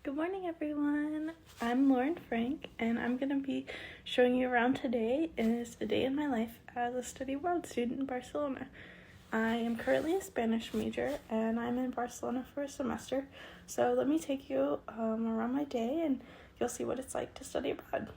Good morning, everyone. I'm Lauren Frank, and I'm going to be showing you around today is a day in my life as a study abroad student in Barcelona. I am currently a Spanish major, and I'm in Barcelona for a semester. So let me take you around my day, and you'll see what it's like to study abroad.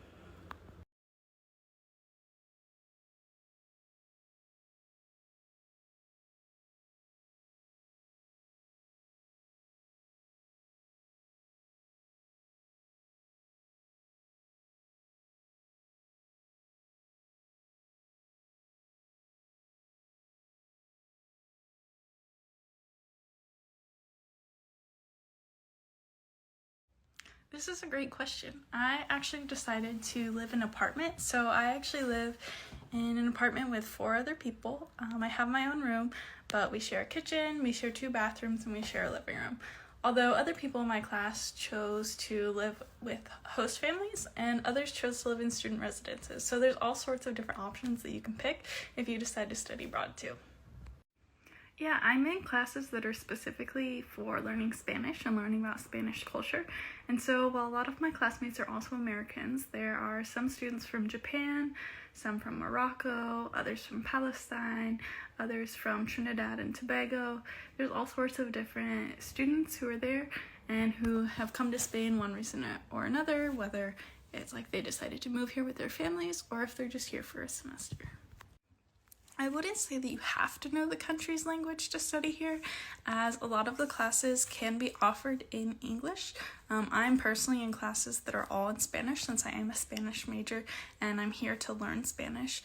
This is a great question. I actually decided to live in an apartment. So I actually live in an apartment with 4 other people. I have my own room, but we share a kitchen, we share 2 bathrooms, and we share a living room. Although other people in my class chose to live with host families and others chose to live in student residences. So there's all sorts of different options that you can pick if you decide to study abroad too. Yeah, I'm in classes that are specifically for learning Spanish and learning about Spanish culture. And so while a lot of my classmates are also Americans, there are some students from Japan, some from Morocco, others from Palestine, others from Trinidad and Tobago. There's all sorts of different students who are there and who have come to Spain one reason or another, whether it's like they decided to move here with their families or if they're just here for a semester. I wouldn't say that you have to know the country's language to study here, as a lot of the classes can be offered in English. I'm personally in classes that are all in Spanish since I am a Spanish major and I'm here to learn Spanish.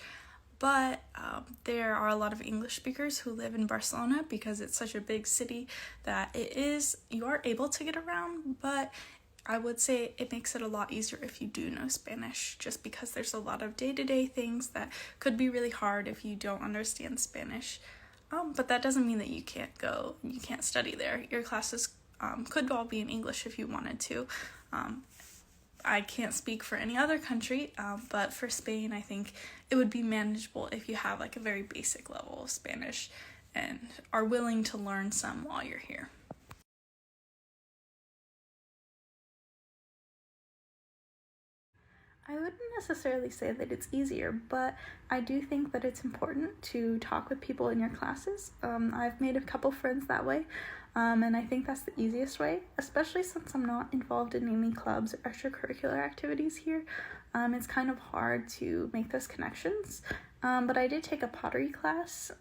But there are a lot of English speakers who live in Barcelona because it's such a big city that you are able to get around, but I would say it makes it a lot easier if you do know Spanish, just because there's a lot of day-to-day things that could be really hard if you don't understand Spanish. But that doesn't mean that you can't study there. Your classes could all be in English if you wanted to. I can't speak for any other country, but for Spain, I think it would be manageable if you have like a very basic level of Spanish and are willing to learn some while you're here. I wouldn't necessarily say that it's easier, but I do think that it's important to talk with people in your classes. I've made a couple friends that way, and I think that's the easiest way, especially since I'm not involved in any clubs or extracurricular activities here. It's kind of hard to make those connections, but I did take a pottery class,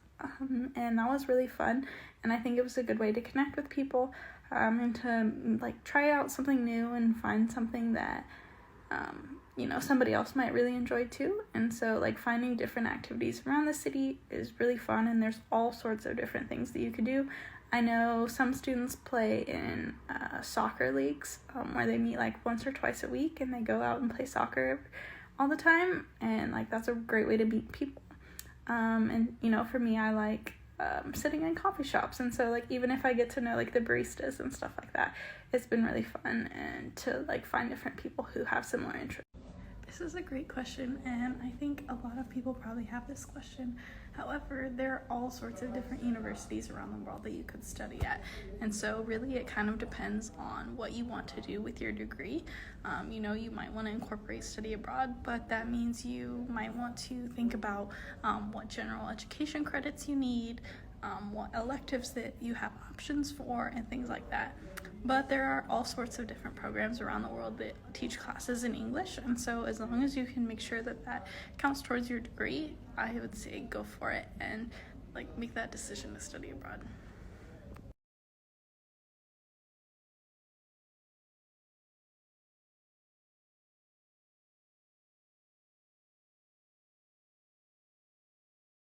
and that was really fun, and I think it was a good way to connect with people and to like try out something new and find something that somebody else might really enjoy too. And so like finding different activities around the city is really fun, and there's all sorts of different things that you could do. I know some students play in soccer leagues where they meet like once or twice a week and they go out and play soccer all the time, and like that's a great way to meet people. And for me, I like sitting in coffee shops, and so like even if I get to know like the baristas and stuff like that, it's been really fun and to like find different people who have similar interests. This is a great question, and I think a lot of people probably have this question. However, there are all sorts of different universities around the world that you could study at, and so really it kind of depends on what you want to do with your degree. You might want to incorporate study abroad, but that means you might want to think about what general education credits you need, what electives that you have options for, and things like that. But there are all sorts of different programs around the world that teach classes in English, and so as long as you can make sure that that counts towards your degree, I would say go for it and like make that decision to study abroad.